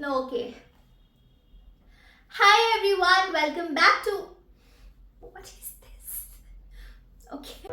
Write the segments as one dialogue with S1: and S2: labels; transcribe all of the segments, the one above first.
S1: Okay. Hi everyone, welcome back to. What is this? Okay.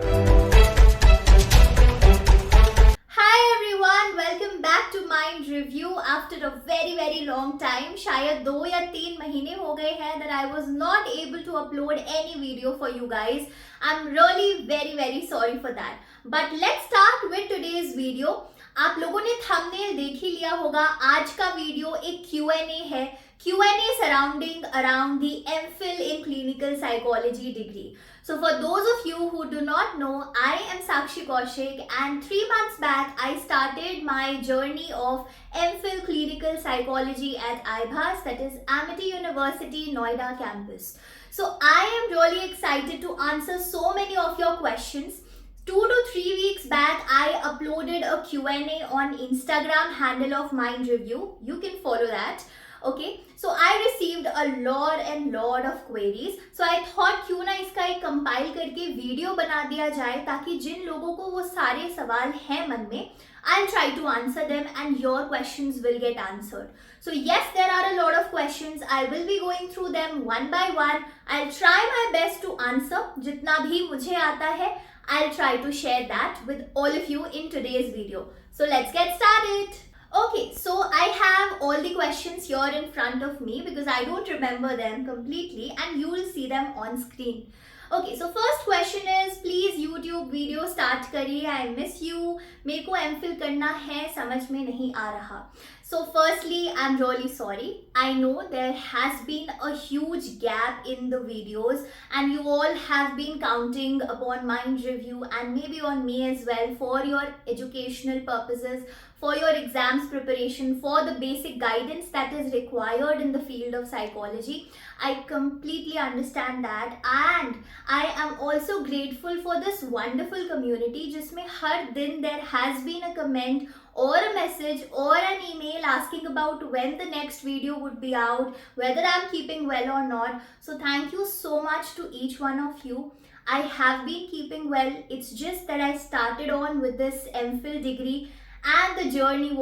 S1: Hi everyone, welcome back to Mind Review after a very long time. शायद 2 या 3 महीने हो गए हैं that I was not able to upload any video for you guys. I'm really very sorry for that. But let's start with today's video. आप लोगों ने thumbnail देख ही लिया होगा. आज का वीडियो एक Q&A है. Q&A surrounding around the MPhil in Clinical Psychology degree. So for those of you who do not know, I am Sakshi Kaushik and 3 months back I started my journey of MPhil Clinical Psychology at IBHAS, that is Amity University Noida campus. So I am really excited to answer so many of your questions. 2 to 3 weeks back I uploaded a Q&A on Instagram handle of Mind Review. You can follow that. Okay, so I received a lot of queries. So I thought क्यों ना इसका एक compile करके video बना दिया जाए ताकि जिन लोगों को वो सारे सवाल हैं मन में, I'll try to answer them and your questions will get answered. So yes, there are a lot of questions. I will be going through them one by one. I'll try my best to answer. जितना भी मुझे आता है, I'll try to share that with all of you in today's video. So let's get started. Okay, so I have all the questions here in front of me because I don't remember them completely and you will see them on screen. Okay, so first question is, please YouTube video start करिए, I miss you. मेरे को MPhil करना है, समझ में नहीं आ रहा. So firstly, I'm really sorry. I know there has been a huge gap in the videos and you all have been counting upon Mind Review and maybe on me as well for your educational purposes, for your exams preparation, for the basic guidance that is required in the field of psychology. I completely understand that and I am also grateful for this wonderful community जिसमें हर दिन there has been a comment or a message or an email asking about when the next video would be out, whether I'm keeping well or not. So thank you so much to each one of you. I have been keeping well. It's just that I started on with this MPhil degree and the journey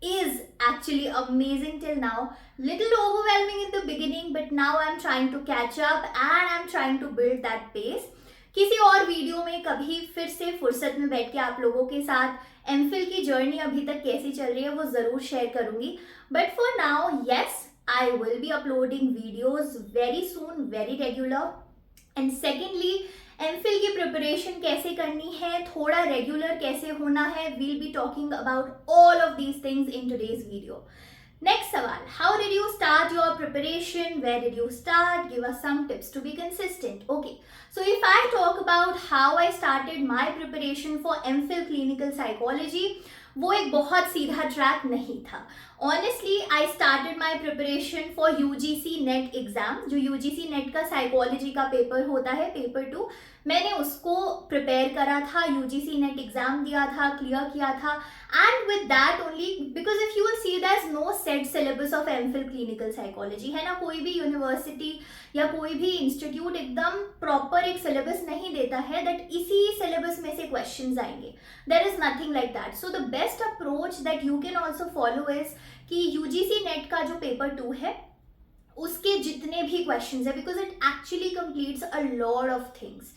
S1: is actually amazing till now. Little overwhelming in the beginning, but now I'm trying to catch up and I'm trying to build that pace. किसी और video में कभी फिर से फुर्सत में बैठ के आप लोगों के साथ MPhil की जर्नी अभी तक कैसी चल रही है वो ज़रूर शेयर करूँगी. But for now yes, I will be uploading videos very soon, very regular. And secondly, MPhil की प्रिपरेशन कैसे करनी है, थोड़ा रेगुलर कैसे होना है, we'll be talking about all of these things in today's video. Next सवाल, how did you start your preparation? Where did you start? Give us some tips to be consistent. Okay, so if I talk about how I started my preparation for MPhil Clinical Psychology, वो एक बहुत सीधा track नहीं था. Honestly, I started my preparation for UGC NET exam. जो UGC NET का psychology का paper होता है, पेपर 2, मैंने उसको प्रिपेयर करा था, UGC NET एग्जाम दिया था, क्लियर किया था. And with that only, because if you will see there is no set syllabus of MPhil clinical psychology, है ना. कोई भी यूनिवर्सिटी या कोई भी इंस्टीट्यूट एकदम प्रॉपर एक सिलेबस नहीं देता है दैट इसी सिलेबस में से क्वेश्चंस आएंगे. There is nothing like that. So the best approach that you can also follow is कि UGC NET का जो पेपर 2 है उसके जितने भी क्वेश्चंस है, because it actually completes a lot of things,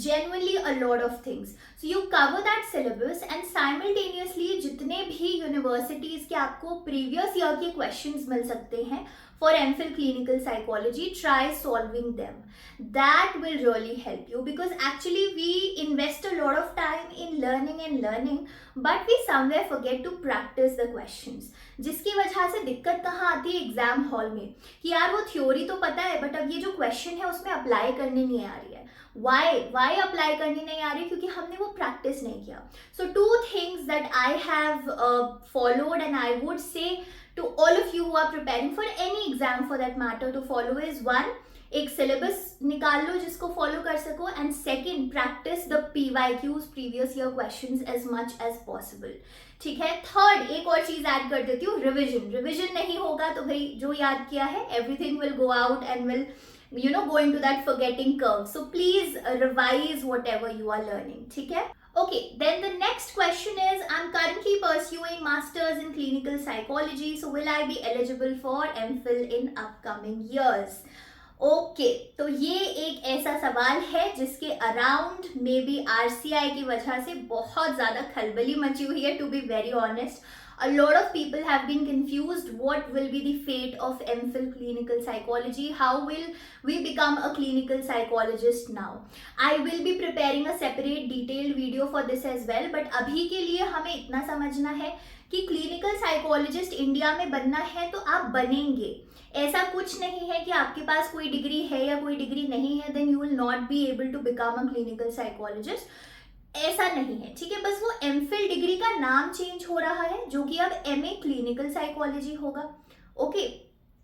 S1: genuinely a lot of things. So you cover that syllabus and simultaneously जितने भी universities के आपको previous year के questions मिल सकते हैं for MPhil clinical psychology, try solving them. That will really help you because actually we invest a lot of time in learning but we somewhere forget to practice the questions, जिसकी वजह से दिक्कत कहाँ आती है exam hall में कि यार वो थ्योरी तो पता है बट अब ये जो क्वेश्चन है उसमें अप्लाई करने नहीं आ रही है. Why अप्लाई करनी नहीं आ रही? क्योंकि हमने वो प्रैक्टिस नहीं किया. So 2 things that I have followed and I would say to all of you who are preparing for any exam for that matter to follow is 1, एक सिलेबस निकाल लो जिसको फॉलो कर सको, and second, practice the PYQs, previous year questions as much as possible. ठीक है. Third, एक और चीज ऐड कर देती हूँ, रिविजन नहीं होगा तो भाई जो याद किया है everything will go out and will go into that forgetting curve. So please revise whatever you are learning. ठीक है. Okay, then the next question is, I'm I'm currently pursuing Masters in Clinical Psychology, so will I be eligible for MPhil in upcoming years? Okay तो ये एक ऐसा सवाल है जिसके around may be RCI की वजह से बहुत ज्यादा खलबली मची हुई है. To be very honest, a lot of people have been confused what will be the fate of MPhil clinical psychology. How will we become a clinical psychologist now? I will be preparing a separate detailed video for this as well, but अभी के लिए हमें इतना समझना है कि clinical psychologist India में बनना है तो आप बनेंगे. ऐसा कुछ नहीं है कि आपके पास कोई डिग्री है या कोई डिग्री नहीं है then you will not be able to become a clinical psychologist. ऐसा नहीं है, ठीक है. बस वो एमफिल डिग्री का नाम चेंज हो रहा है जो कि अब एमए क्लिनिकल साइकोलॉजी होगा. Okay,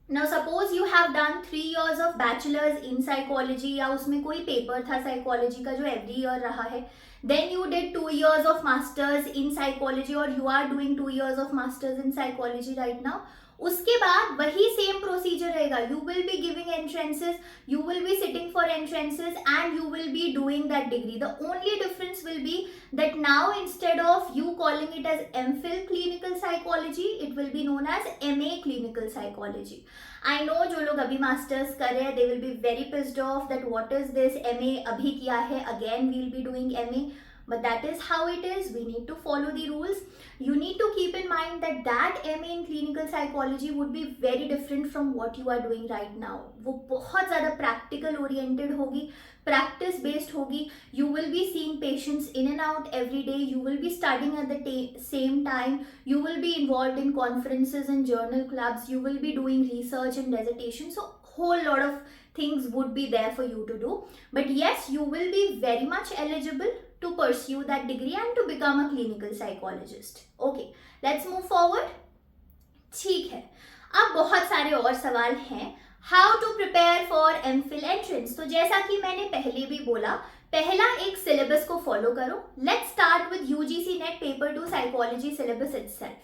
S1: now suppose you have done 3 years of bachelors in psychology, या उसमें कोई पेपर था साइकोलॉजी का जो एवरी ईयर रहा है. Then you did 2 years of masters in psychology, और you are doing 2 years of masters in psychology right now. उसके बाद वही सेम प्रोसीजर रहेगा. You will be giving entrances, you will be sitting for entrances and you will be doing that degree. The only difference will be that now instead of you calling it as MPhil clinical psychology, it will be known as MA clinical psychology. I know जो लोग अभी masters कर रहे हैं they will be very pissed off that what is this, MA अभी किया है, again we will be doing MA. But that is how it is. We need to follow the rules. You need to keep in mind that MA in clinical psychology would be very different from what you are doing right now. वो बहुत ज़्यादा practical oriented होगी, practice based होगी. You will be seeing patients in and out every day. You will be studying at the same time. You will be involved in conferences and journal clubs. You will be doing research and dissertation. So whole lot of things would be there for you to do. But yes, you will be very much eligible to pursue that degree and to become a clinical psychologist. Okay, let's move forward. ठीक है, अब बहुत सारे और सवाल हैं. How to prepare for MPhil entrance? तो जैसा कि मैंने पहले भी बोला, पहला एक सिलेबस को फॉलो करो. Let's start with UGC NET paper 2 psychology syllabus itself.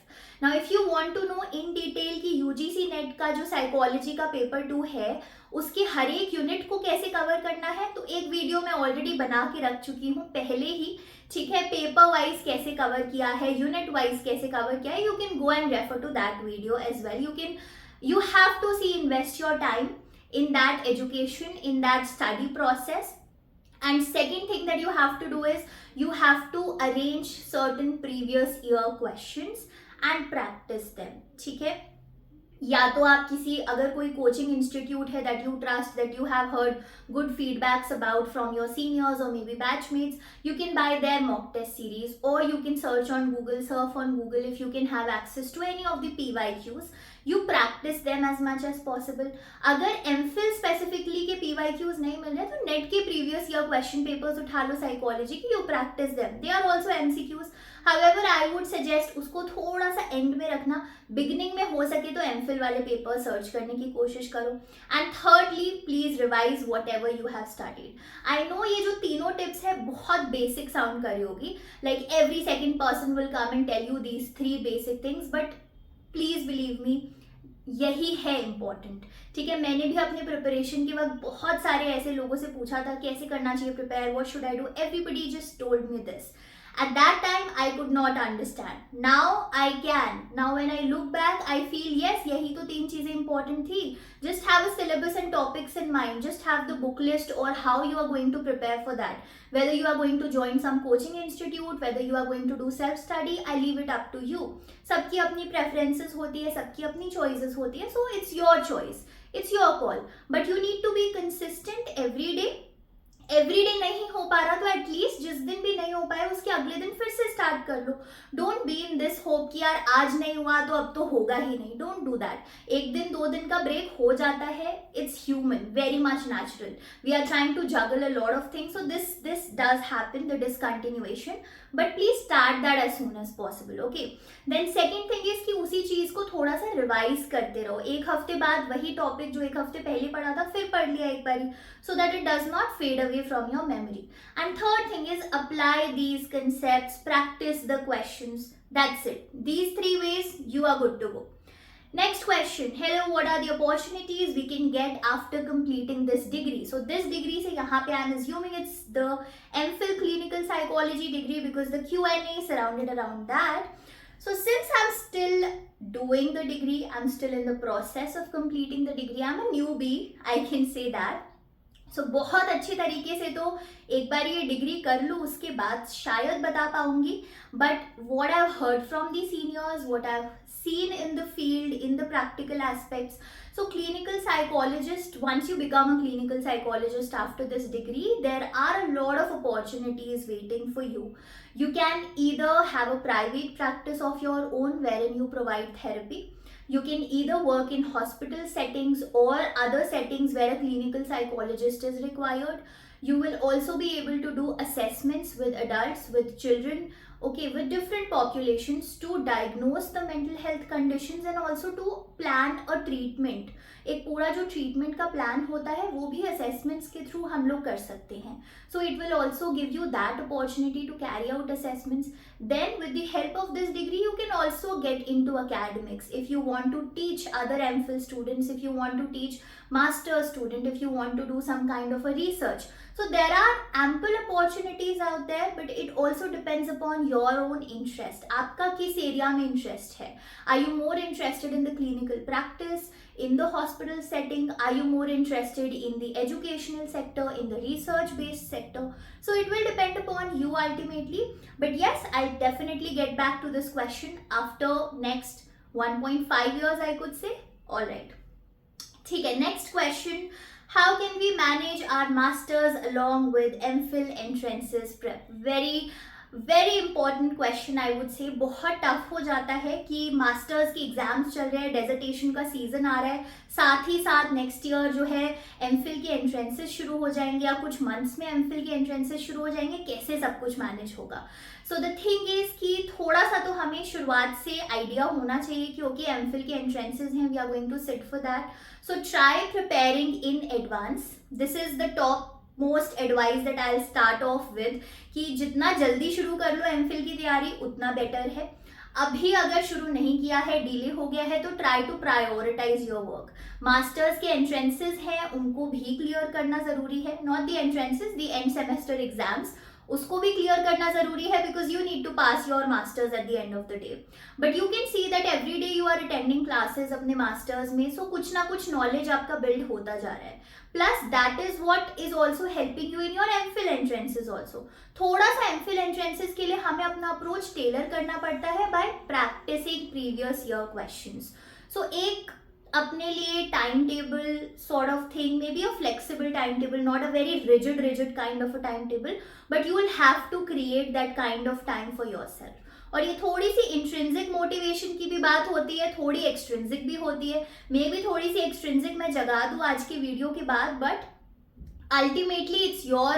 S1: Now if you want to know in detail कि यूजीसी नेट का जो साइकोलॉजी का पेपर 2 है उसके हर एक यूनिट को कैसे कवर करना है, तो एक वीडियो मैं ऑलरेडी बना के रख चुकी हूँ पहले ही. ठीक है, पेपर वाइज कैसे कवर किया है, यूनिट वाइज कैसे कवर किया है. You can go and refer to that video as well. You have to invest your time in that education, in that study process. And second thing that you have to do is you have to arrange certain previous year questions and practice them. ठीक है, या तो आप किसी अगर कोई coaching institute है that you trust, that you have heard good feedbacks about from your seniors और maybe batchmates, you can buy their mock test series और you can search on Google, surf on Google if you can have access to any of the PYQs. You practice them as much as possible. अगर MPhil specifically के PYQs नहीं मिल रहे तो net के previous year question papers उठा लो psychology की, you practice them. They are also MCQs. However, I would suggest उसको थोड़ा सा एंड में रखना. बिगिनिंग में हो सके तो एमफिल वाले पेपर सर्च करने की कोशिश करो. And thirdly, please revise what ever you have studied. I know ये जो तीनों टिप्स है बहुत बेसिक साउंड कर रही होगी, like every second person will come and tell you these 3 basic things, but please believe me यही है इम्पॉर्टेंट. ठीक है, मैंने भी अपने प्रिपरेशन के वक्त बहुत सारे ऐसे लोगों से पूछा था कैसे करना चाहिए prepare, what should I do. Everybody just told me this. At that time, I could not understand. Now I can. Now when I look back, I feel yes, यही तो 3 चीजें important थी. Just have a syllabus and topics in mind. Just have the book list or how you are going to prepare for that. Whether you are going to join some coaching institute, whether you are going to do self-study, I leave it up to you. सबकी अपनी preferences होती है, सबकी अपनी choices होती है. So it's your choice. It's your call. But you need to be consistent every day. Everyday नहीं हो पा रहा तो एटलीस्ट जिस दिन भी नहीं हो पाए उसके अगले दिन फिर से स्टार्ट कर लो. Don't be in this hope कि यार आज नहीं हुआ तो अब तो होगा ही नहीं. Don't do that. 1 दिन 2 दिन का ब्रेक हो जाता है. It's human, very much natural. We are trying to juggle a lot of things, so this does happen, the discontinuation, but please start that as soon as possible. Okay, then second thing is कि उसी चीज को थोड़ा सा revise करते रहो. 1 हफ्ते बाद वही टॉपिक जो 1 हफ्ते पहले पढ़ा था फिर पढ़ लिया एक बारी, so that it does not fade away from your memory. And third thing is apply these concepts, practice the questions. That's it. These 3 ways you are good to go. Next question. Hello, what are the opportunities we can get after completing this degree? So this degree से यहाँ पे I'm assuming it's the MPhil Clinical Psychology degree because the Q&A surrounded around that. So since I'm still doing the degree, I'm still in the process of completing the degree. I'm a newbie, I can say that. सो बहुत अच्छी तरीके से तो एक बार ये degree कर लूँ उसके बाद शायद बता पाऊंगी, but what I heard from the seniors, what I seen in the field, in the practical aspects. So clinical psychologist, once you become a clinical psychologist after this degree, there are a lot of opportunities waiting for you. You can either have a private practice of your own wherein you provide therapy. You can either work in hospital settings or other settings where a clinical psychologist is required. You will also be able to do assessments with adults, with children, okay, with different populations to diagnose the mental health conditions and also to plan a treatment. एक पूरा जो treatment का plan होता है वो भी assessments के through हम लोग कर सकते हैं. So it will also give you that opportunity to carry out assessments. Then with the help of this degree you can also get into academics if you want to teach other MPhil students, if you want to teach master's student, if you want to do some kind of a research. So there are ample opportunities out there, but it also depends upon your own interest. आपका किस area में interest है? Are you more interested in the clinical practice, in the hospital setting? Are you more interested in the educational sector, in the research based sector? So it will depend upon you ultimately. But yes, I'll definitely get back to this question after next 1.5 years, I could say. Alright. ठीक है, next question. How can we manage our masters along with MPhil entrances prep? Very important question I would say. बहुत tough हो जाता है कि masters की exams चल रहे हैं, डेजर्टेशन का सीजन आ रहा है, साथ ही साथ नेक्स्ट ईयर जो है एमफिल के एंट्रेंसेस शुरू हो जाएंगे या कुछ मंथ्स में एमफिल के एंट्रेंसेस शुरू हो जाएंगे. कैसे सब कुछ मैनेज होगा? सो द थिंग इज कि थोड़ा सा तो हमें शुरुआत से आइडिया होना चाहिए कि ओके एमफिल के एंट्रेंसेस हैं, we are going to sit for that. So try preparing in advance. This is the top most advice that I will start off with कि जितना जल्दी शुरू कर लो एमफिल की तैयारी उतना बेटर है. अभी अगर शुरू नहीं किया है, डिले हो गया है, तो try to prioritise your work. Masters के एंट्रेंसेस हैं उनको भी क्लियर करना जरूरी है. Not the entrances, the end semester exams, उसको भी क्लियर करना जरूरी है because you need to pass your masters at the end of the day. But you can see that every day you are attending classes अपने masters में, so कुछ ना कुछ नॉलेज आपका बिल्ड होता जा रहा है. Plus that is what is also helping you in your MPhil entrances also. थोड़ा सा एमफिल एंट्रेंसेस के लिए हमें अपना अप्रोच टेलर करना पड़ता है by practicing previous year questions. So एक अपने लिए time table sort of thing, maybe a flexible time table, not a very rigid kind of a time table, but you will have to create that kind of time for yourself. और ये थोड़ी सी intrinsic motivation की भी बात होती है, थोड़ी extrinsic भी होती है. मे बी थोड़ी सी एक्सट्रिंसिक मैं जगा दूं आज की वीडियो के बाद, but ultimately it's your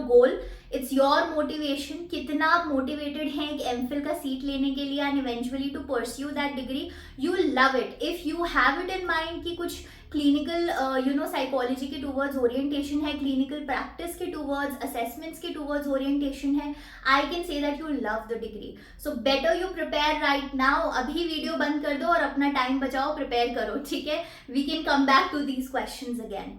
S1: goal, it's your motivation. कितना आप मोटिवेटेड हैं एक एमफिल का सीट लेने के लिए and eventually to pursue that degree. You will love it if you have it in mind कि कुछ क्लिनिकल साइकोलॉजी के टूवर्ड्स ओरिएंटेशन है, क्लिनिकल प्रैक्टिस के टूवर्ड्स, असेसमेंट्स के टूवर्ड्स ओरिएंटेशन है. I can say that you love the degree. So better you prepare right now. अभी video बंद कर दो और अपना टाइम बचाओ, प्रिपेयर करो, ठीक है? We can come back to these questions again.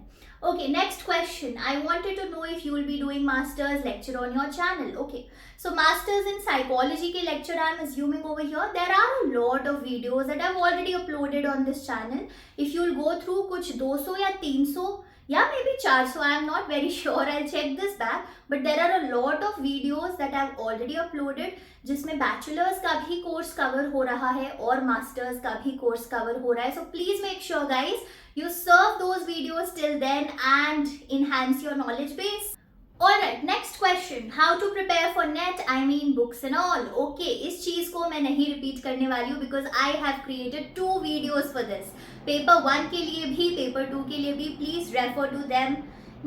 S1: Okay, next question. I wanted to know if you will be doing master's lecture on your channel. Okay, so masters in psychology के lecture I am assuming over here. There are a lot of videos that I have already uploaded on this channel. If you will go through कुछ 200 या 300 या maybe 400, I am not very sure. I'll check this back. But there are a lot of videos that I have already uploaded जिसमें bachelor's का भी course cover हो रहा है और masters का भी course cover हो रहा है. So please make sure guys you serve those videos till then and enhance your knowledge base. Alright, next question. How to prepare for NET? I mean books and all. Okay, इस चीज को मैं नहीं repeat करने वाली हूँ because I have created 2 videos for this. Paper 1 के लिए भी, Paper 2 के लिए भी. Please refer to them.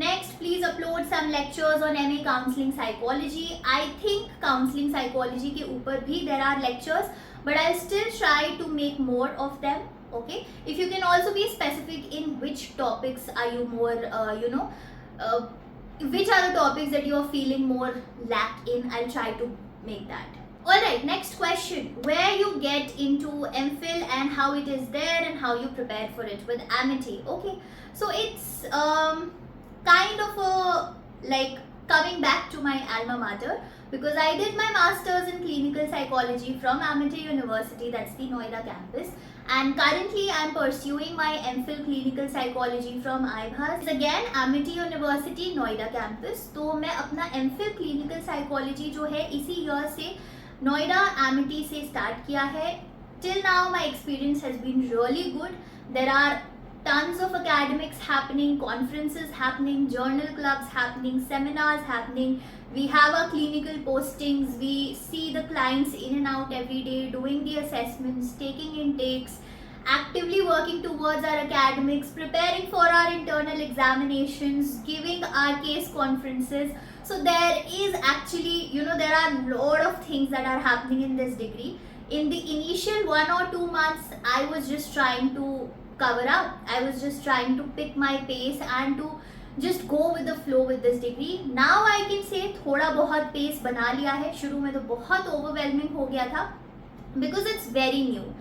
S1: Next, please upload some lectures on MA Counseling Psychology. I think Counseling Psychology के ऊपर भी there are lectures, but I'll still try to make more of them. Okay, if you can also be specific in which topics are you more which are the topics that you are feeling more lack in, I'll try to make that. Alright, next question. Where you get into MPhil and how it is there and how you prepare for it with Amity. Okay, so it's kind of a like coming back to my alma mater, because I did my masters in clinical psychology from Amity University, that's the Noida campus, and currently I am pursuing my MPhil clinical psychology from IBHAS, again Amity University Noida campus. तो मैं अपना MPhil clinical psychology जो है इसी year से Noida Amity से start किया है. Till now my experience has been really good. There are tons of academics happening, conferences happening, journal clubs happening, seminars happening. We have our clinical postings, we see the clients in and out every day, doing the assessments, taking intakes, actively working towards our academics, preparing for our internal examinations, giving our case conferences. So there is actually, there are a lot of things that are happening in this degree. In the initial 1 or 2 months, I was just trying to cover up. I was just trying to pick my pace and to just go with the flow with this degree. Now I can say थोड़ा बहुत pace बना लिया है. शुरू में तो बहुत overwhelming हो गया था because it's very new.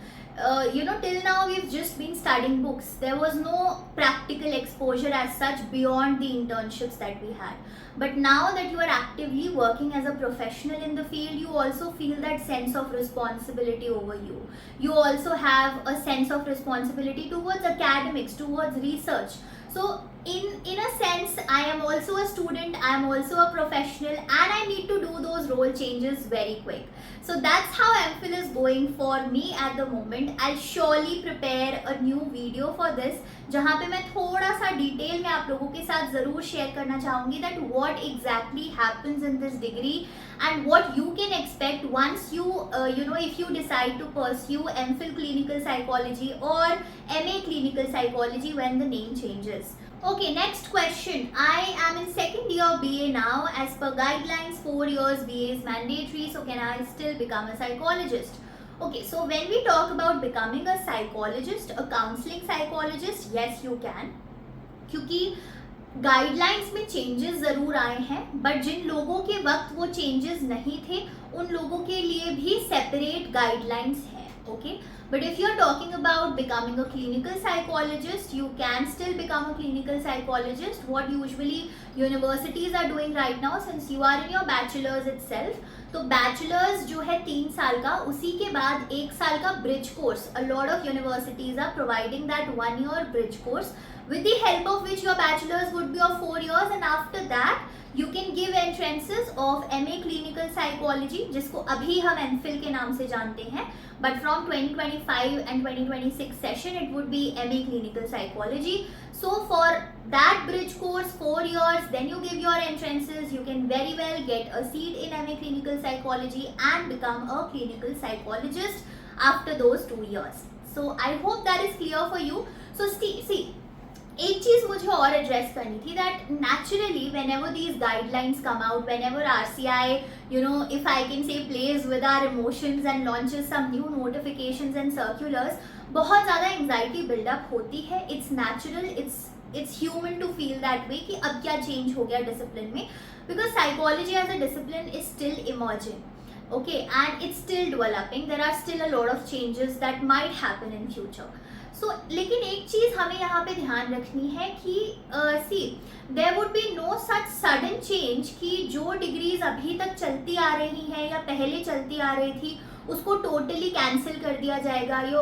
S1: Till now we've just been studying books. There was no practical exposure as such beyond the internships that we had. But now that you are actively working as a professional in the field, you also feel that sense of responsibility over you. You also have a sense of responsibility towards academics, towards research. So in a sense, I am also a student, I am also a professional, and I need to do those role changes very quick. So that's how MPhil is going for me at the moment. I'll surely prepare a new video for this, जहाँ पे मैं थोड़ा सा detail में आप लोगों के साथ ज़रूर शेयर करना चाहूँगी that what exactly happens in this degree and what you can expect once you, if you decide to pursue MPhil clinical psychology or MA clinical psychology when the name changes. Okay, next question. I am in second year BA now. As per guidelines, 4 years BA is mandatory. So can I still become a psychologist? Okay, so when we talk about becoming a psychologist, a counseling psychologist, yes you can. क्योंकि guidelines में changes ज़रूर आए हैं, but जिन लोगों के वक्त वो changes नहीं थे उन लोगों के लिए भी सेपरेट गाइडलाइंस हैं. Okay, but if you're talking about becoming a clinical psychologist, you can still become a clinical psychologist. What usually universities are doing right now, since you are in your bachelor's itself, तो bachelors जो है 3 साल का, उसी के बाद 1 साल का bridge course. A lot of universities are providing that 1 year bridge course with the help of which your bachelor's would be of 4 years, and after that you can give entrances of MA clinical psychology, जिसको अभी हम MPhil के नाम से जानते हैं, but from 2025 and 2026 session it would be MA clinical psychology. So for that bridge course 4 years, then you give your entrances, you can very well get a seat in MA clinical psychology and become a clinical psychologist after those 2 years. So I hope that is clear for you. So see, एक चीज़ मुझे और address करनी थी, that naturally when ever these guidelines come out, when ever RCI, if I can say, plays with our emotions and launches some new notifications and circulars, बहुत ज़्यादा anxiety buildup होती है. It's natural, it's human to feel that way कि अब क्या change हो गया discipline में, because psychology as a discipline is still emerging. Okay, and it's still developing. There are still a lot of changes that might happen in future. So, लेकिन एक चीज़ हमें यहाँ पे ध्यान रखनी है कि there would be no such sudden change कि जो डिग्रीज अभी तक चलती आ रही हैं या पहले चलती आ रही थी उसको टोटली कैंसिल कर दिया जाएगा, या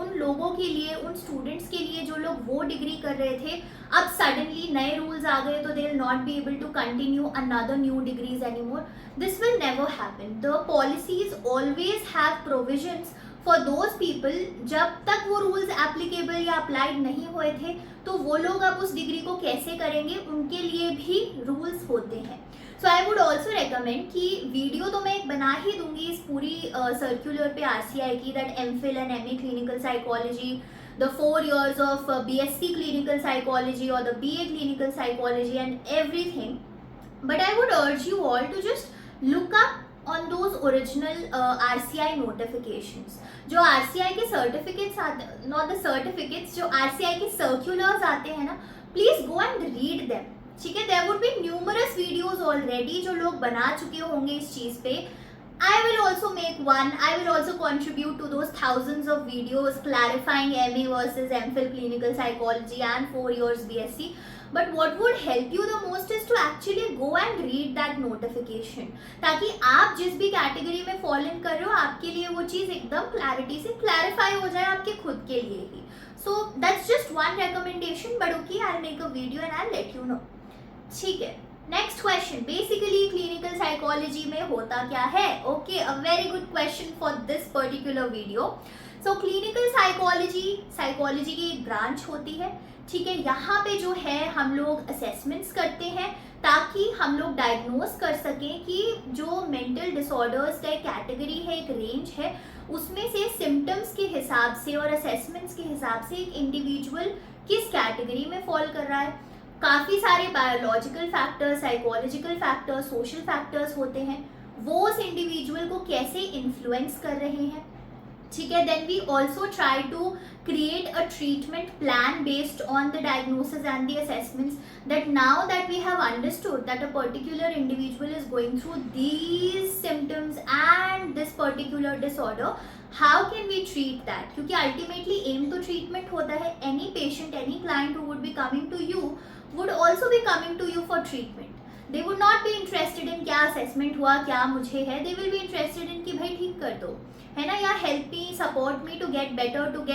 S1: उन लोगों के लिए, उन स्टूडेंट्स के लिए जो लोग वो डिग्री कर रहे थे, अब सडनली नए रूल्स आ गए तो they will not be able to continue another new degrees anymore. This will never happen. The policies always have provisions for those people. जब तक वो रूल्स एप्लीकेबल या अप्लाइड नहीं हुए थे तो वो लोग अब उस डिग्री को कैसे करेंगे, उनके लिए भी रूल्स होते हैं. सो आई वुड ऑल्सो रिकमेंड कि वीडियो तो मैं एक बना ही दूंगी इस पूरी सर्क्यूलर पे RCI की, that MPhil and MA clinical psychology, the 4 years of BSc clinical psychology or the BA clinical psychology and everything. But I would urge you all to just look up on those original RCI notifications. जो RCI के certificates आते, not the certificates, जो RCI के circulars आते हैं ना, please go and read them. ठीक है, there would be numerous videos already जो लोग बना चुके होंगे इस चीज़ पे. I will also make one. I will also contribute to those thousands of videos clarifying MA versus MPhil clinical psychology and 4 years BSc. But what would help you the most is to actually go and read that notification, ताकि आप जिस भी category में fall in कर रहे हो आपके लिए वो चीज़ एकदम क्लैरिटी से क्लैरिफाई हो जाए आपके खुद के लिए ही. So that's just one recommendation, but okay, I'll make a video and I'll let you know. ठीक है. Next question, basically clinical psychology में होता क्या है? Okay, a very good question for this particular video. So clinical psychology की एक branch होती है, ठीक है. यहाँ पे जो है हम लोग असेसमेंट्स करते हैं ताकि हम लोग डायग्नोज कर सकें कि जो मेंटल डिसऑर्डर्स का एक कैटेगरी है, एक रेंज है, उसमें से सिम्टम्स के हिसाब से और असेसमेंट्स के हिसाब से एक इंडिविजुअल किस कैटेगरी में फॉल कर रहा है. काफ़ी सारे biological factors, psychological factors, social factors होते हैं, वो उस इंडिविजुअल को कैसे इन्फ्लुएंस कर रहे हैं, ठीक है. Then we also try to create a treatment plan based on the diagnosis and the assessments, that now that we have understood that a particular individual is going through these symptoms and this particular disorder, how can we treat that? क्योंकि ultimately aim तो treatment होता है. Any patient, any client who would be coming to you would also be coming to you for treatment. They would not be interested in क्या assessment हुआ, क्या मुझे है. They will be interested in कि भाई ठीक कर दो, है ना, या help me, support me to get better, to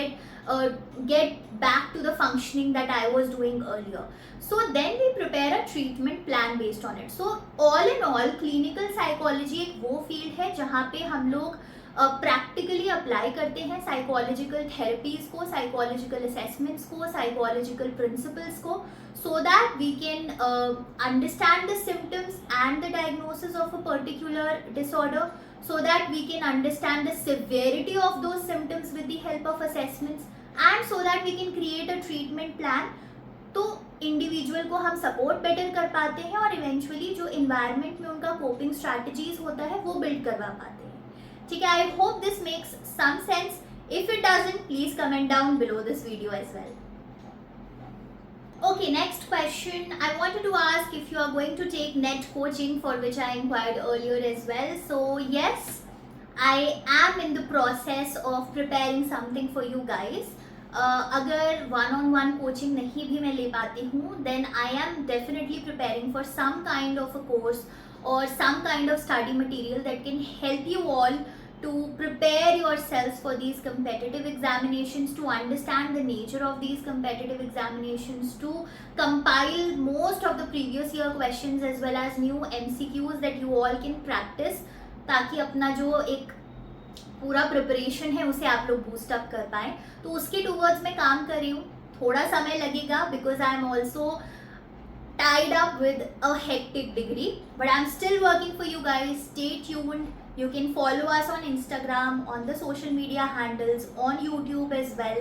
S1: get back to the functioning that I was doing earlier. So then we prepare a treatment plan based on it. So all in all, clinical psychology एक वो field है जहाँ पे हम लोग practically apply करते हैं psychological therapies को, साइकोलॉजिकल असेसमेंट्स को, साइकोलॉजिकल प्रिंसिपल्स को, so that we can understand the symptoms and the diagnosis of a particular disorder, so that we can understand the severity of those symptoms with the help of assessments, and so that we can create a treatment plan. तो individual को हम support better कर पाते हैं और eventually जो environment में उनका कोपिंग स्ट्रैटेजीज होता है वो बिल्ड करवा पाते हैं, ठीक है. I hope this makes some sense. If it doesn't, please comment down below this video as well. Okay, next question. I wanted to ask if you are going to take NET coaching, for which I inquired earlier as well. So yes, I am in the process of preparing something for you guys. अगर one-on-one coaching नहीं भी मैं ले पाती हूँ, then I am definitely preparing for some kind of a course or some kind of study material that can help you all to prepare yourselves for these competitive examinations, to understand the nature of these competitive examinations, to compile most of the previous year questions as well as new MCQs that you all can practice, ताकि अपना जो एक पूरा preparation है उसे आप लोग boost up कर पाएँ. तो उसके टूवर्ड्स मैं काम कर रही हूँ. थोड़ा समय लगेगा because I am also tied up with a hectic degree, but I'm still working for you guys. Stay tuned. You can follow us on Instagram, on the social media handles, on YouTube as well.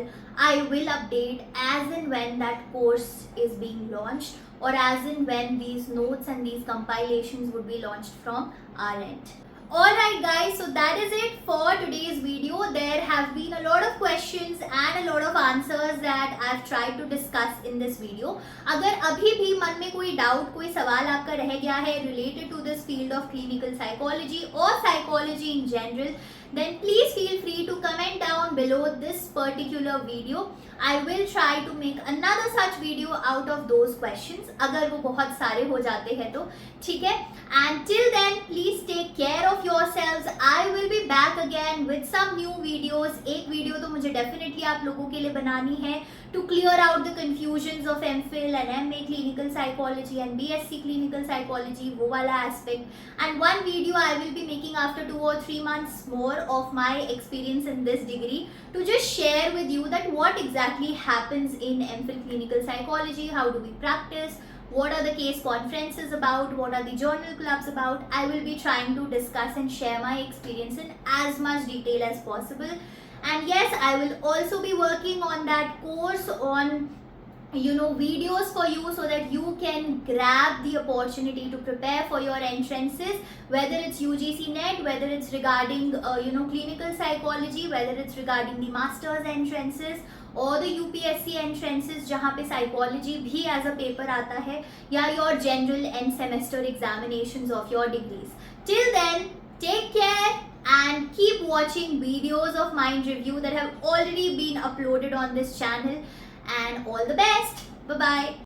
S1: I will update as and when that course is being launched, or as and when these notes and these compilations would be launched from our end. Alright guys, so that is it for today's video. There have been a lot of questions and a lot of answers that I've tried to discuss in this video. अगर अभी भी मन में कोई doubt, कोई सवाल आपका रह गया है related to this field of clinical psychology or psychology in general, then please feel free to comment down below this particular video. I will try to make another such video out of those questions, अगर वो बहुत सारे हो जाते हैं तो, ठीक है. And till then, please take care of yourselves. I will be back again with some new videos. एक वीडियो तो मुझे definitely आप लोगों के लिए बनानी है to clear out the confusions of MPhil and MA clinical psychology and BSc clinical psychology, वो वाला aspect. And one video I will be making after 2 or 3 months more of my experience in this degree, to just share with you that what exactly happens in MPhil clinical psychology, how do we practice, what are the case conferences about, what are the journal clubs about. I will be trying to discuss and share my experience in as much detail as possible. And yes, I will also be working on that course on videos for you, so that you can grab the opportunity to prepare for your entrances, whether it's UGC NET, whether it's regarding clinical psychology, whether it's regarding the master's entrances or the UPSC entrances जहाँ पे psychology भी as a paper आता है, या your general end semester examinations of your degrees. Till then, Take care and keep watching videos of Mind Review that have already been uploaded on this channel. And all the best. Bye bye.